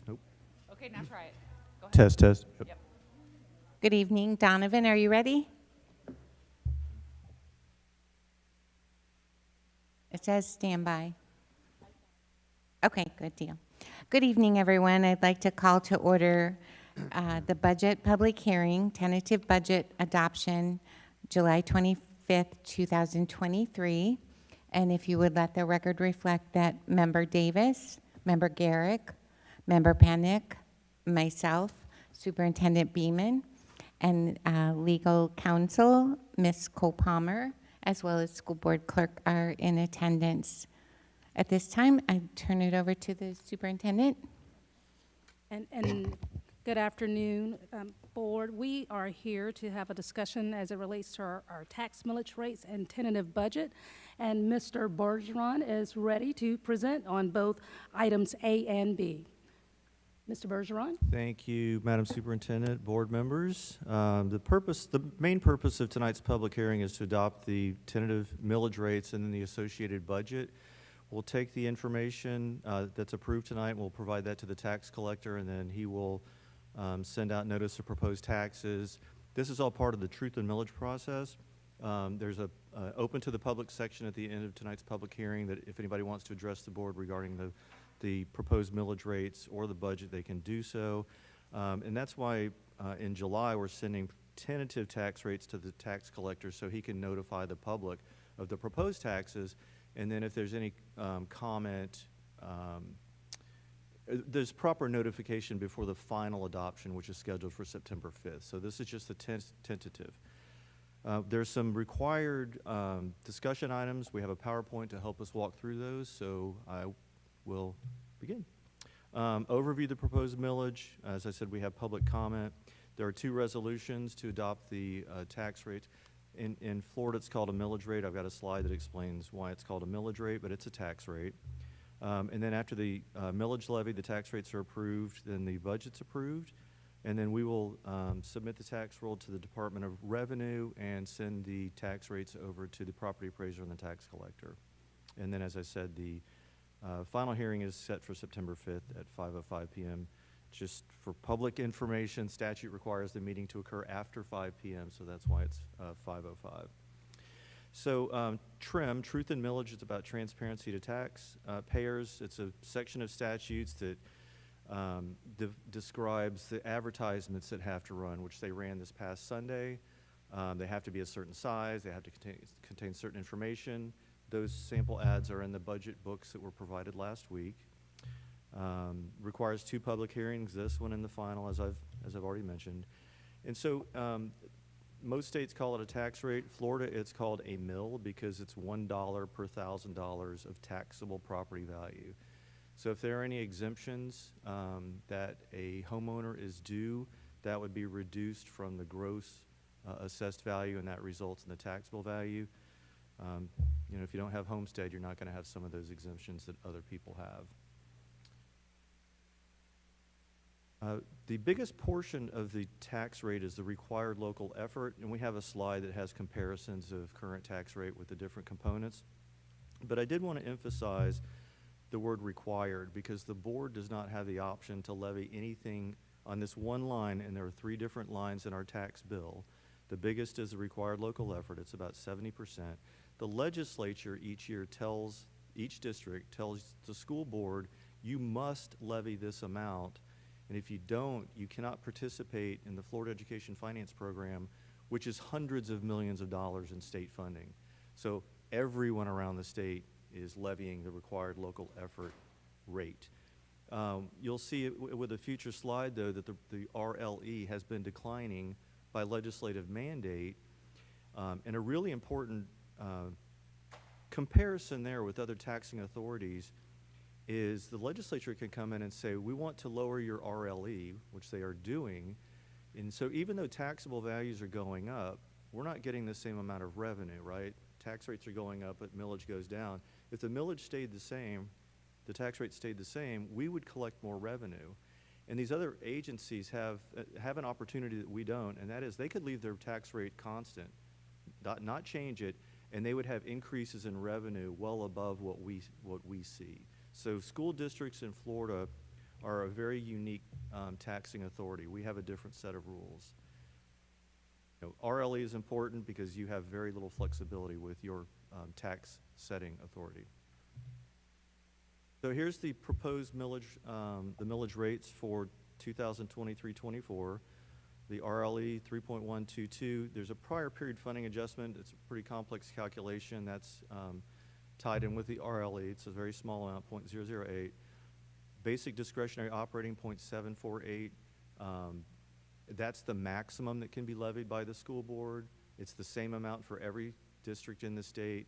Nope. Okay, now try it. Go ahead. Test, test. Yep. Yep. Good evening. Donovan, are you ready? It says standby. Okay, good deal. Good evening, everyone. I'd like to call to order the budget public hearing, tentative budget adoption, July 25th, 2023. And if you would let the record reflect that Member Davis, Member Garrick, Member Panic, myself, Superintendent Beeman, and legal counsel, Ms. Cole Palmer, as well as school board clerk are in attendance. At this time, I turn it over to the superintendent. And good afternoon, board. We are here to have a discussion as it relates to our tax millage rates and tentative budget. And Mr. Bergeron is ready to present on both items A and B. Mr. Bergeron? Thank you, Madam Superintendent, board members. The main purpose of tonight's public hearing is to adopt the tentative millage rates and then the associated budget. We'll take the information that's approved tonight, and we'll provide that to the tax collector, and then he will send out notice of proposed taxes. This is all part of the truth and millage process. There's a open to the public section at the end of tonight's public hearing that if anybody wants to address the board regarding the proposed millage rates or the budget, they can do so. And that's why in July we're sending tentative tax rates to the tax collector so he can notify the public of the proposed taxes. And then if there's any comment, there's proper notification before the final adoption, which is scheduled for September 5th. So this is just a tentative. There's some required discussion items. We have a PowerPoint to help us walk through those, so I will begin. Overview of the proposed millage. As I said, we have public comment. There are two resolutions to adopt the tax rates. In Florida, it's called a millage rate. I've got a slide that explains why it's called a millage rate, but it's a tax rate. And then after the millage levy, the tax rates are approved, then the budget's approved. And then we will submit the tax roll to the Department of Revenue and send the tax rates over to the property appraiser and the tax collector. And then, as I said, the final hearing is set for September 5th at 5:05 p.m. Just for public information, statute requires the meeting to occur after 5 p.m., so that's why it's 5:05. So TRIM, Truth in Millage, it's about transparency to tax payers. It's a section of statutes that describes the advertisements that have to run, which they ran this past Sunday. They have to be a certain size. They have to contain certain information. Those sample ads are in the budget books that were provided last week. Requires two public hearings, this one and the final, as I've already mentioned. And so most states call it a tax rate. Florida, it's called a mill because it's $1 per $1,000 of taxable property value. So if there are any exemptions that a homeowner is due, that would be reduced from the gross assessed value, and that results in the taxable value. You know, if you don't have homestead, you're not going to have some of those exemptions that other people have. The biggest portion of the tax rate is the required local effort, and we have a slide that has comparisons of current tax rate with the different components. But I did want to emphasize the word required because the board does not have the option to levy anything on this one line, and there are three different lines in our tax bill. The biggest is the required local effort. It's about 70%. The legislature each year tells, each district tells the school board, you must levy this amount, and if you don't, you cannot participate in the Florida Education Finance Program, which is hundreds of millions of dollars in state funding. So everyone around the state is levying the required local effort rate. You'll see it with a future slide, though, that the RLE has been declining by legislative mandate. And a really important comparison there with other taxing authorities is the legislature can come in and say, we want to lower your RLE, which they are doing. And so even though taxable values are going up, we're not getting the same amount of revenue, right? Tax rates are going up, but millage goes down. If the millage stayed the same, the tax rate stayed the same, we would collect more revenue. And these other agencies have an opportunity that we don't, and that is they could leave their tax rate constant, not change it, and they would have increases in revenue well above what we see. So school districts in Florida are a very unique taxing authority. We have a different set of rules. You know, RLE is important because you have very little flexibility with your tax setting authority. So here's the proposed millage, the millage rates for 2023-24. The RLE 3.122. There's a prior period funding adjustment. It's a pretty complex calculation. That's tied in with the RLE. It's a very small amount, 0.008. Basic discretionary operating, 0.748. That's the maximum that can be levied by the school board. It's the same amount for every district in the state,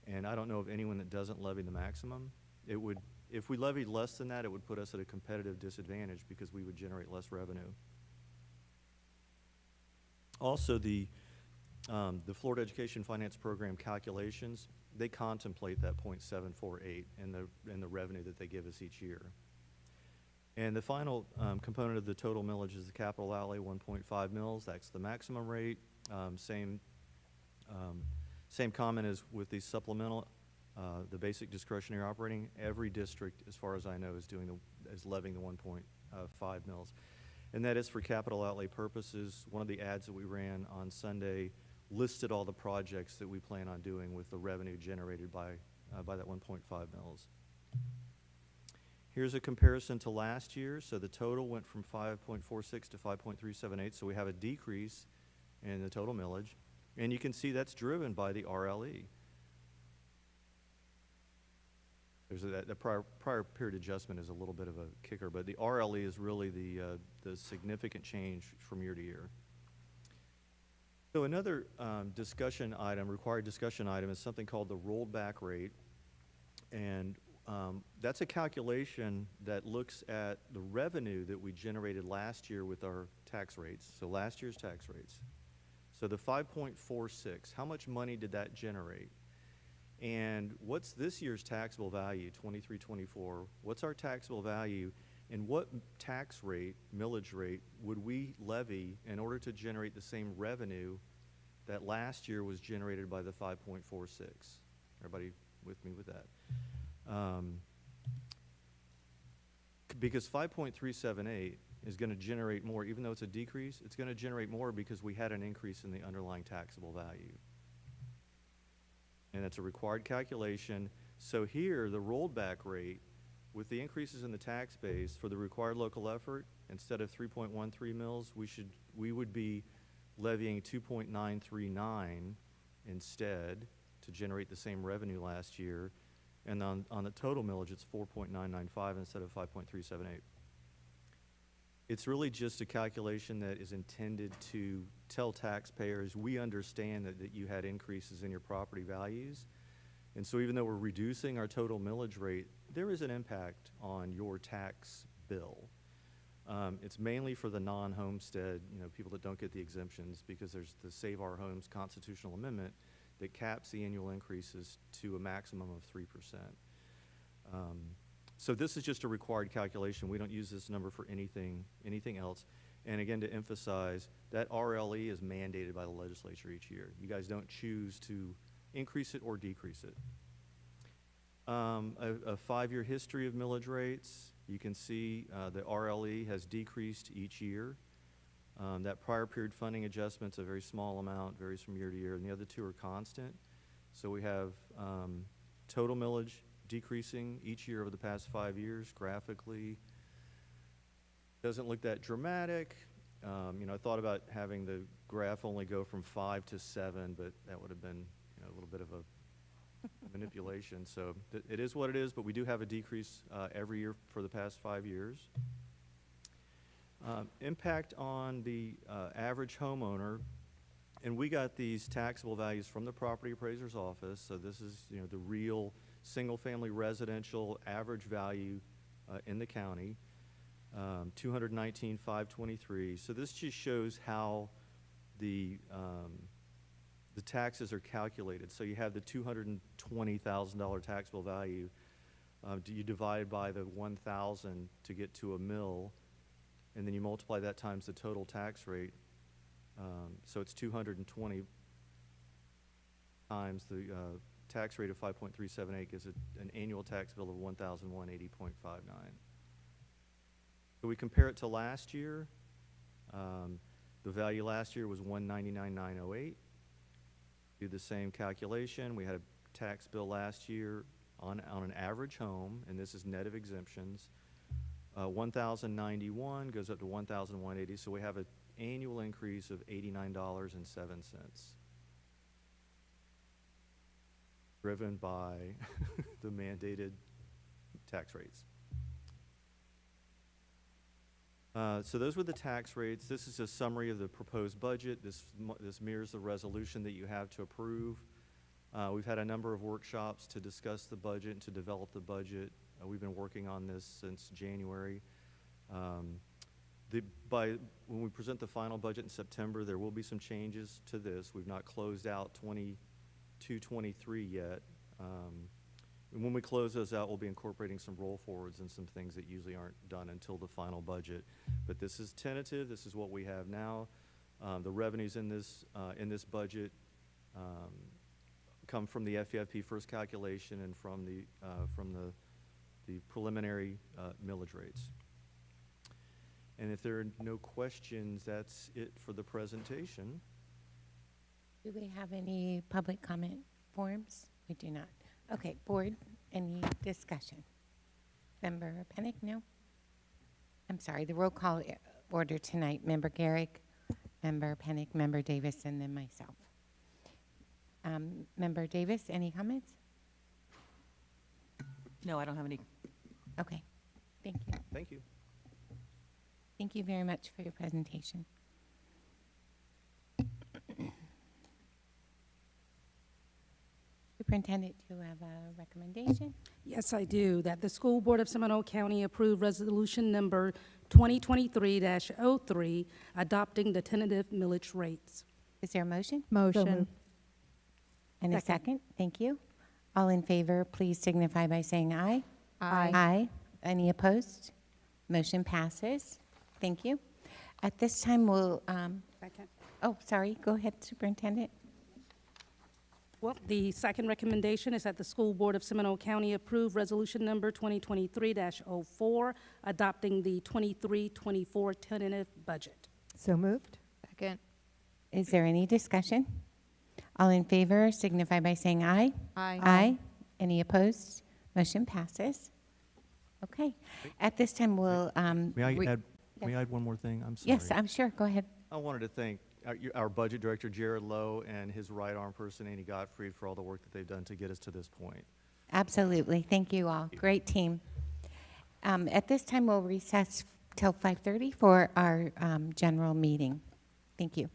and I don't know of anyone that doesn't levy the maximum. It would, if we levied less than that, it would put us at a competitive disadvantage because we would generate less revenue. Also, the Florida Education Finance Program calculations, they contemplate that 0.748 in the revenue that they give us each year. And the final component of the total millage is the capital outlay, 1.5 mils. That's the maximum rate. Same comment as with the supplemental, the basic discretionary operating. Every district, as far as I know, is levying the 1.5 mils. And that is for capital outlay purposes. One of the ads that we ran on Sunday listed all the projects that we plan on doing with the revenue generated by that 1.5 mils. Here's a comparison to last year. So the total went from 5.46 to 5.378. So we have a decrease in the total millage. And you can see that's driven by the RLE. There's the prior period adjustment is a little bit of a kicker, but the RLE is really the significant change from year to year. So another discussion item, required discussion item, is something called the rolled back rate. And that's a calculation that looks at the revenue that we generated last year with our tax rates. So last year's tax rates. So the 5.46, how much money did that generate? And what's this year's taxable value, 23-24? What's our taxable value, and what tax rate, millage rate, would we levy in order to generate the same revenue that last year was generated by the 5.46? Everybody with me with that? Because 5.378 is going to generate more, even though it's a decrease, it's going to generate more because we had an increase in the underlying taxable value. And it's a required calculation. So here, the rolled back rate, with the increases in the tax base for the required local effort, instead of 3.13 mils, we would be levying 2.939 instead to generate the same revenue last year. And on the total millage, it's 4.995 instead of 5.378. It's really just a calculation that is intended to tell taxpayers, we understand that you had increases in your property values. And so even though we're reducing our total millage rate, there is an impact on your tax bill. It's mainly for the non-homestead, people that don't get the exemptions, because there's the Save Our Homes constitutional amendment that caps the annual increases to a maximum of 3%. So this is just a required calculation. We don't use this number for anything else. And again, to emphasize, that RLE is mandated by the legislature each year. You guys don't choose to increase it or decrease it. A 5-year history of millage rates. You can see the RLE has decreased each year. That prior period funding adjustment's a very small amount, varies from year to year, and the other two are constant. So we have total millage decreasing each year over the past 5 years graphically. Doesn't look that dramatic. I thought about having the graph only go from 5 to 7, but that would have been a little bit of a manipulation. So it is what it is, but we do have a decrease every year for the past 5 years. Impact on the average homeowner, and we got these taxable values from the property appraiser's office. So this is the real single-family residential average value in the county, 219,523. So this just shows how the taxes are calculated. So you have the $220,000 taxable value. You divide by the 1,000 to get to a mill, and then you multiply that times the total tax rate. So it's 220 times the tax rate of 5.378 gives it an annual tax bill of $1,180.59. So we compare it to last year. The value last year was $199,908. Do the same calculation. We had a tax bill last year on an average home, and this is net of exemptions. 1,091 goes up to 1,180, so we have an annual increase of $89.07, driven by the mandated tax rates. So those were the tax rates. This is a summary of the proposed budget. This mirrors the resolution that you have to approve. We've had a number of workshops to discuss the budget and to develop the budget. We've been working on this since January. When we present the final budget in September, there will be some changes to this. We've not closed out 22-23 yet. And when we close those out, we'll be incorporating some roll forwards and some things that usually aren't done until the final budget. But this is tentative. This is what we have now. The revenues in this budget come from the FEIP first calculation and from the preliminary millage rates. And if there are no questions, that's it for the presentation. Do we have any public comment forms? We do not. Okay, board, any discussion? Member Pennick, no? I'm sorry, the roll call order tonight, Member Garrick, Member Pennick, Member Davis, and then myself. Member Davis, any comments? No, I don't have any. Okay, thank you. Thank you. Thank you very much for your presentation. Superintendent, do you have a recommendation? Yes, I do, that the School Board of Seminole County approve resolution number 2023-03, adopting the tentative millage rates. Is there a motion? Motion. And a second? Thank you. All in favor, please signify by saying aye. Aye. Aye. Any opposed? Motion passes. Thank you. At this time, we'll, Second. oh, sorry, go ahead, Superintendent. Well, the second recommendation is that the School Board of Seminole County approve resolution number 2023-04, adopting the 23-24 tentative budget. So moved. Second. Is there any discussion? All in favor, signify by saying aye. Aye. Aye. Any opposed? Motion passes. Okay. At this time, we'll, May I re- add? May I add one more thing? I'm sorry. yes, I'm sure. Go ahead. I wanted to thank our budget director, Jared Lowe, and his right arm person, Annie Gottfried, for all the work that they've done to get us to this point. Absolutely. Thank you all. Great team. At this time, we'll recess till 5:30 for our general meeting. Thank you.